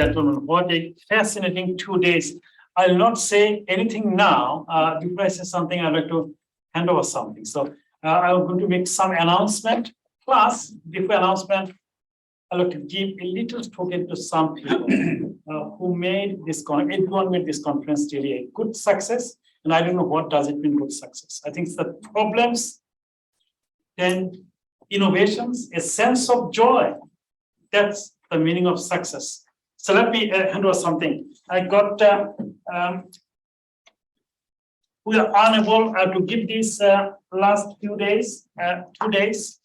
gentlemen, what a fascinating 2 days. I'll not say anything now. Before I say something, I'd like to hand over something. So I'm going to make some announcement. Plus, before announcement, I'd like to give a little token to some people who made this conference. Everyone made this conference really a good success. And I don't know what does it mean good success. I think it's the problems and innovations, a sense of joy. That's the meaning of success. So let me hand over something. I got, we are unable to give this last few days, 2 days.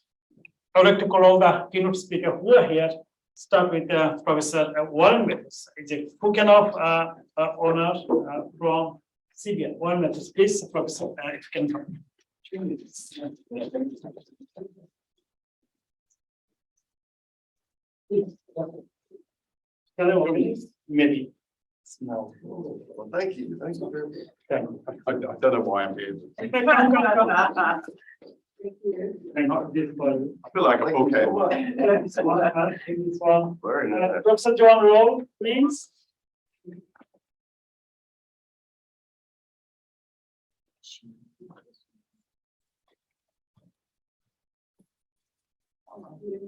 I would like to call all the keynote speakers who are here. Start with Professor Warren Mathers. It's a token of honor from CBER. Warren Mathers, please, Professor, if you can come. 2 minutes. Maybe. No. Well, thank you. Thank you very much. Thank you. I don't know why I'm here. I feel like a okay. Very nice. Professor John Roll, please.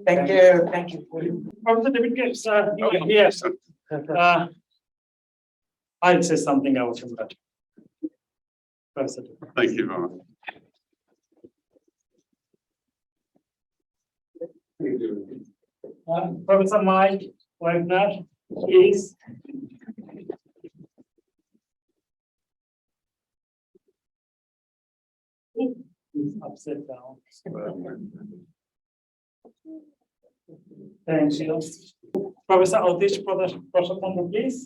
Thank you. Thank you. Professor David Gibbs, yes. I'll say something else in that. Professor. Thank you very much. Professor Mike Wagner is upside down. Thank you. Professor Altish Prasad, please.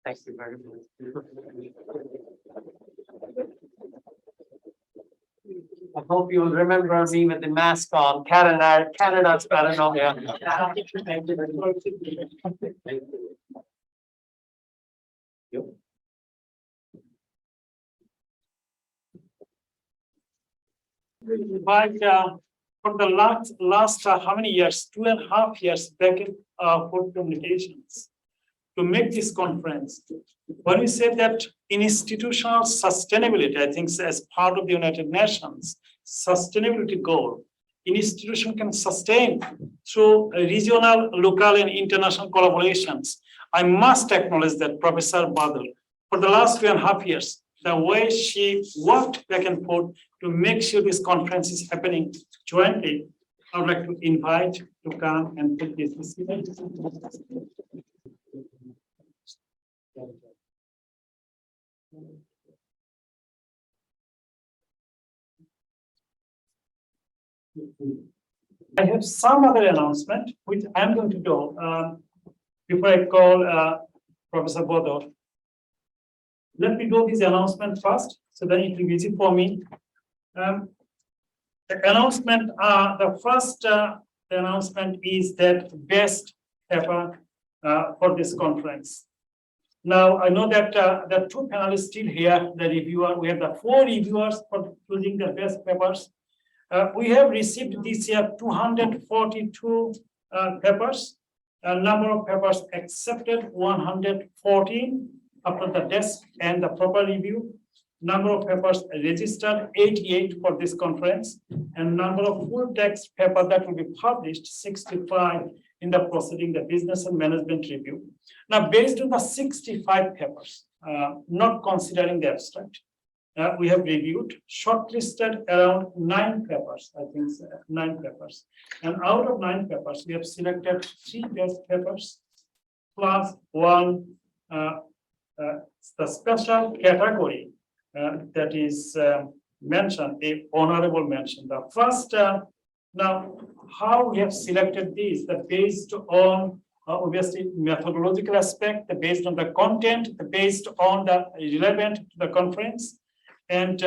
Thank you very much. I hope you'll remember me with the mask on. Canada's paranoia. Thank you very much. But for the last how many years? 2.5 years back in for communications to make this conference. When we said that institutional sustainability, I think as part of the United Nations sustainability goal, institution can sustain through regional, local, and international collaborations. I must acknowledge that Professor Badal, for the last 2.5 years, the way she worked back and forth to make sure this conference is happening jointly, I would like to invite to come and take this event. I have some other announcement which I'm going to do before I call Professor Bodor. Let me do this announcement first, so then it will be easy for me. The announcement, the first announcement is that best paper for this conference. Now, I know that there are 2 panelists still here, the reviewer. We have the 4 reviewers for choosing the best papers. We have received this year 242 papers. A number of papers accepted 114 after the desk and the proper review. Number of papers registered 88 for this conference, and number of full text paper that will be published 65 in the proceeding, the business and management review. Now, based on the 65 papers, not considering the abstract, we have reviewed, shortlisted around 9 papers, I think 9 papers. And out of 9 papers, we have selected 3 best papers, plus 1 the special category that is mentioned, a honorable mention. The first, now, how we have selected these, that based on obviously methodological aspect, based on the content, based on the relevant to the conference, and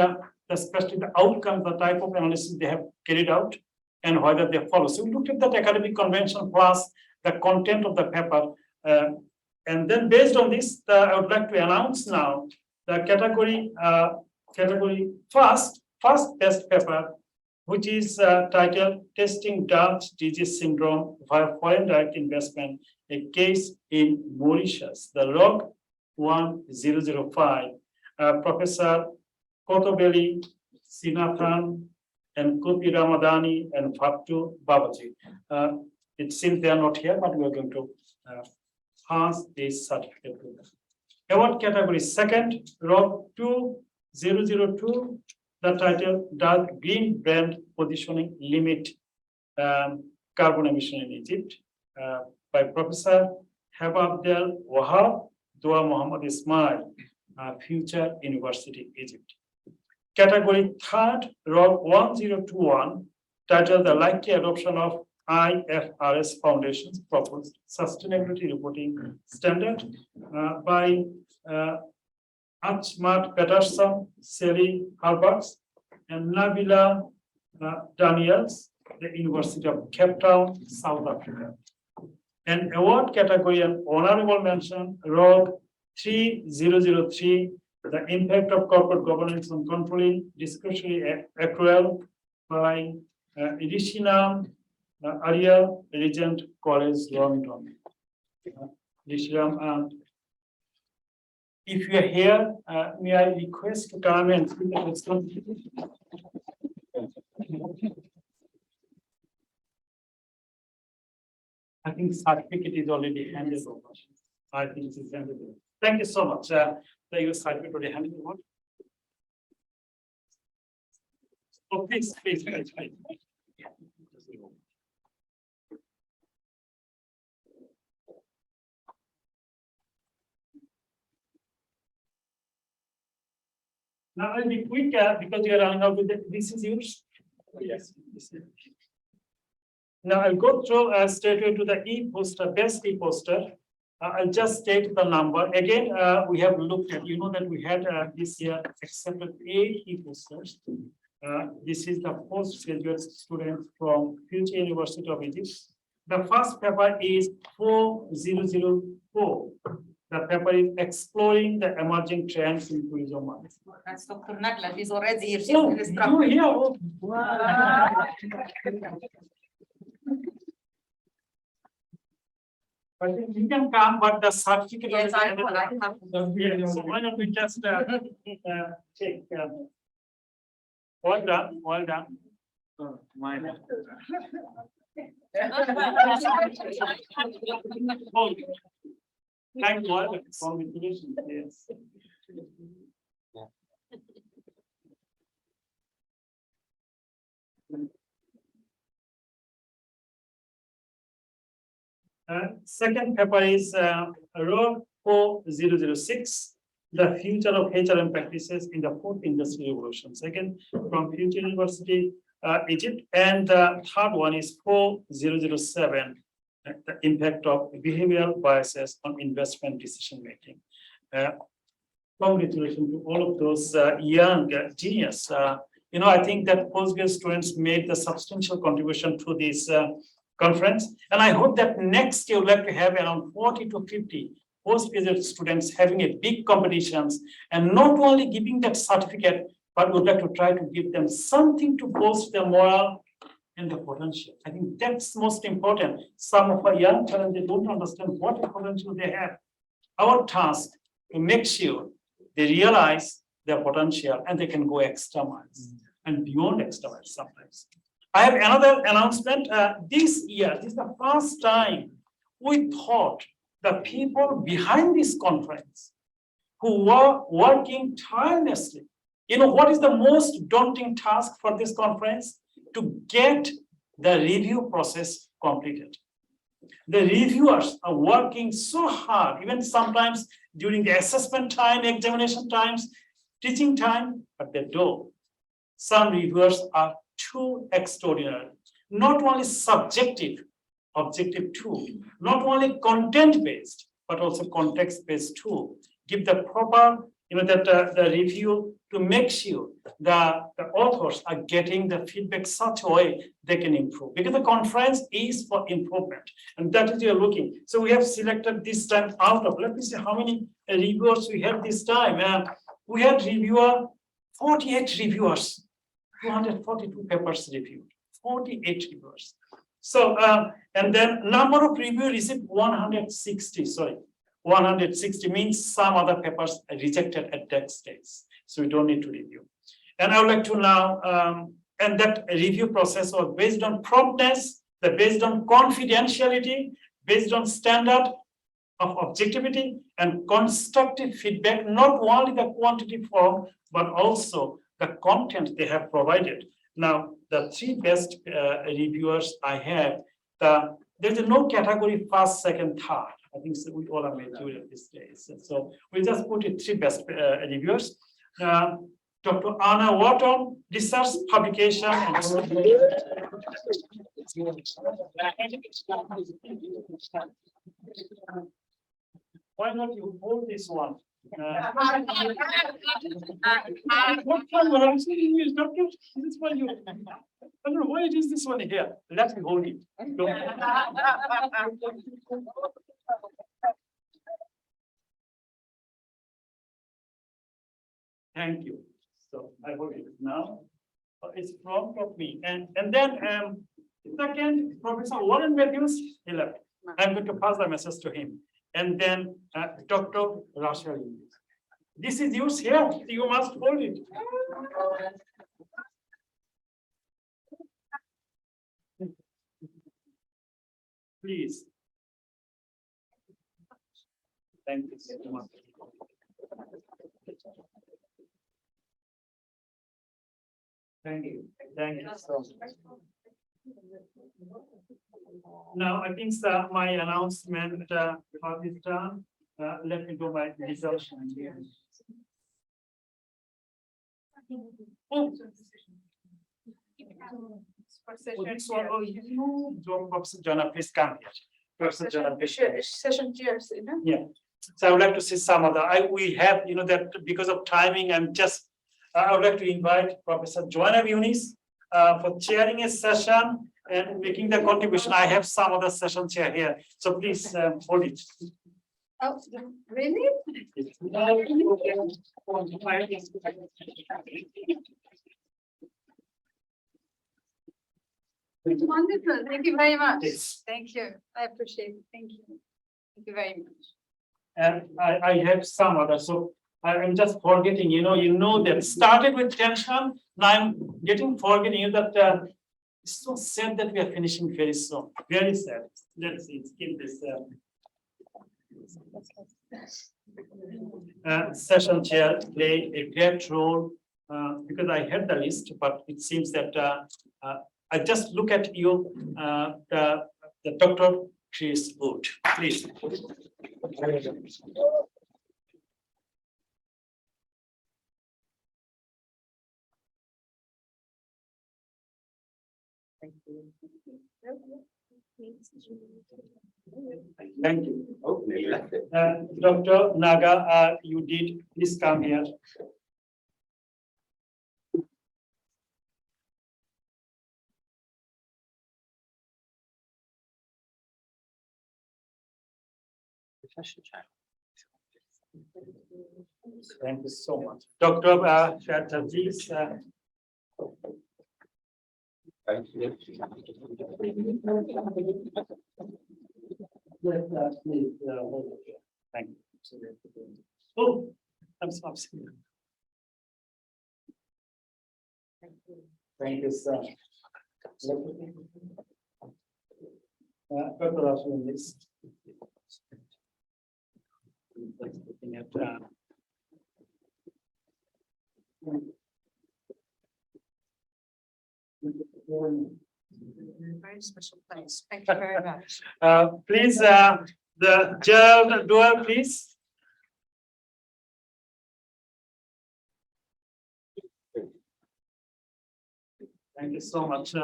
especially the outcome, the type of analysis they have carried out, and whether they follow. So we looked at that academic convention plus the content of the paper. And then based on this, I would like to announce now the category first best paper which is titled Testing Dutch Disease Syndrome via Foreign Direct Investment, a case in Mauritius, the ROGE 1005. Professor Kotobeli, Sinathan, and Kopi Ramadani, and Fatu Babaji. It seems they are not here, but we are going to pass this certificate to them. Award category second, ROGE 2002, the title Does Green Brand Positioning Limit Carbon Emission in Egypt by Professor Hababdel Wahab, Dua Muhammad Ismail, Future University, Egypt. Category third, ROGE 1021, titled The Likely Adoption of IFRS Foundation's Proposed Sustainability Reporting Standard by Achmat Peterson, Sally Harberts, and Nabila Daniels, the University of Cape Town, South Africa. An award category and honorable mention, ROGE 3003, the impact of corporate governance on controlling discretionary accrual by Rishinam Ariel, Regent College, London. Rishinam, and if you are here, may I request to come and see the responsibility? I think certificate is already handed over. I think it is handed over. Thank you so much. The certificate already handed over. Oh, please. Now I'll be quick because you are running out with it. This is yours. Yes. Now I'll go through straight away to the e-poster, best e-poster. I'll just state the number. Again, we have looked at, that we had this year accepted 8 e-posters. This is the postgraduate students from Future University of Egypt. The first paper is 4004. The paper is Exploring the Emerging Trends in Tourism Market. That's Dr. Nagla. She's already here. She's Oh, an you instructor. here? Oh, Wow. I think you can come, but the certificate. Yes, is I handed will. I over. have. Yeah, so why don't we just take. Well done, well done. Oh, my bad. Oh, thank you all. Congratulations. Yes. Second paper is ROGE 4006, the future of HRM practices in the fourth industrial revolution. Second, from Future University, Egypt, and the third one is 4007, the impact of behavioral biases on investment decision making. Congratulations to all of those young genius. I think that postgraduate students made the substantial contribution to this conference, and I hope that next year we'll like to have around 40 to 50 postgraduate students having a big competitions, and not only giving that certificate, but would like to try to give them something to boost their morale and the potential. I think that's most important. Some of our young talent, they don't understand what potential they have. Our task to make sure they realize their potential and they can go extra miles and beyond extra miles sometimes. I have another announcement. This year, this is the first time we thought the people behind this conference who were working tirelessly. What is the most daunting task for this conference? To get the review process completed. The reviewers are working so hard, even sometimes during the assessment time, examination times, teaching time, but they don't. Some reviewers are too extraordinary, not only subjective, objective too, not only content-based, but also context-based too. Give the proper, the review to make sure the authors are getting the feedback such a way they can improve. Because the conference is for improvement, and that is you're looking. So we have selected this time out of, let me see how many reviewers we had this time. We had 48 reviewers. 242 papers reviewed, 48 reviewers. So, and then number of review received 160, sorry, 160 means some other papers are rejected at that stage. So we don't need to review. And I would like to now, and that review process was based on promptness, based on confidentiality, based on standard of objectivity and constructive feedback, not only the quantity form, but also the content they have provided. Now, the three best reviewers I have, there's no category first, second, third. I think so we all are mature at this stage. So we just put it three best reviewers. Dr. Anna Wharton, research publication. Why not you hold this one? What one I'm saying is, Doctor, this one you. I don't know why it is this one here. Let me hold it. Thank you. So I hold it now. It's from me. And then second, Professor Warren Matthews, he left. I'm going to pass the message to him. And then Dr. Russell. This is yours here. You must hold it. Please. Thank you so much. Thank you. Thank you so much. Now, I think my announcement is done. Let me do my results. Oh. Professor Jana, please come here. Professor Jana, please. Session chairs, you know? Yeah. So I would like to see some other. We have, that because of timing, I would like to invite Professor Joanna Muniz for chairing a session and making the contribution. I have some other session chair here. So please hold it. Oh, really? It's wonderful. Thank you very much. Yes. Thank you. I appreciate it. Thank you. Thank you very much. And I have some other. So I'm just forgetting, that started with tension. Now I'm getting forgetting that it's so sad that we are finishing very soon. Very sad. Let's see, skip this. Session chair play a great role because I had the list, but it seems that I just look at you, the Dr. Chris Wood, please. Thank you. Dr. Naga, you did, please come here. Thank you so much. Dr. Chatterjee, Thank you. Thank you. Oh, I'm so upset. Thank you, sir. Dr. Rashmi, please. Looking at Very special place. Thank you very much. please, the Gerald Doyle, please. Thank you so much.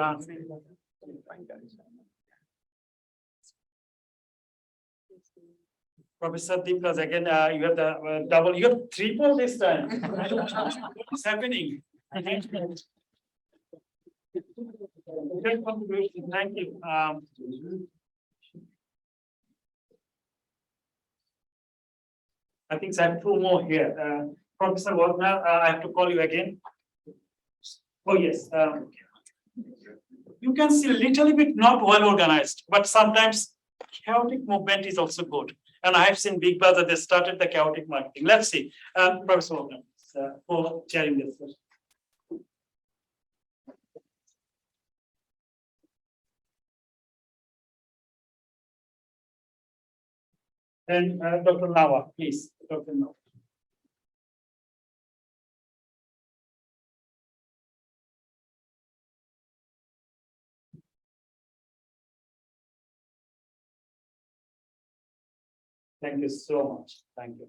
Professor Deepas, again, you have the double, you have triple this time. What's happening? Great contribution. Thank you. I think I have two more here. Professor Wagner, I have to call you again. Oh, yes. You can see a little bit not well organized, but sometimes chaotic movement is also good. And I have seen Big Brother, they started the chaotic marketing. Let's see, Professor Wagner, for chairing this session. And Dr. Nawa, please, Dr. Nawa. Thank you so much. Thank you.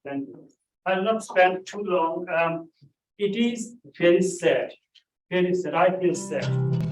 Thank you. I'll not spend too long. It is very sad. Very sad. I feel sad.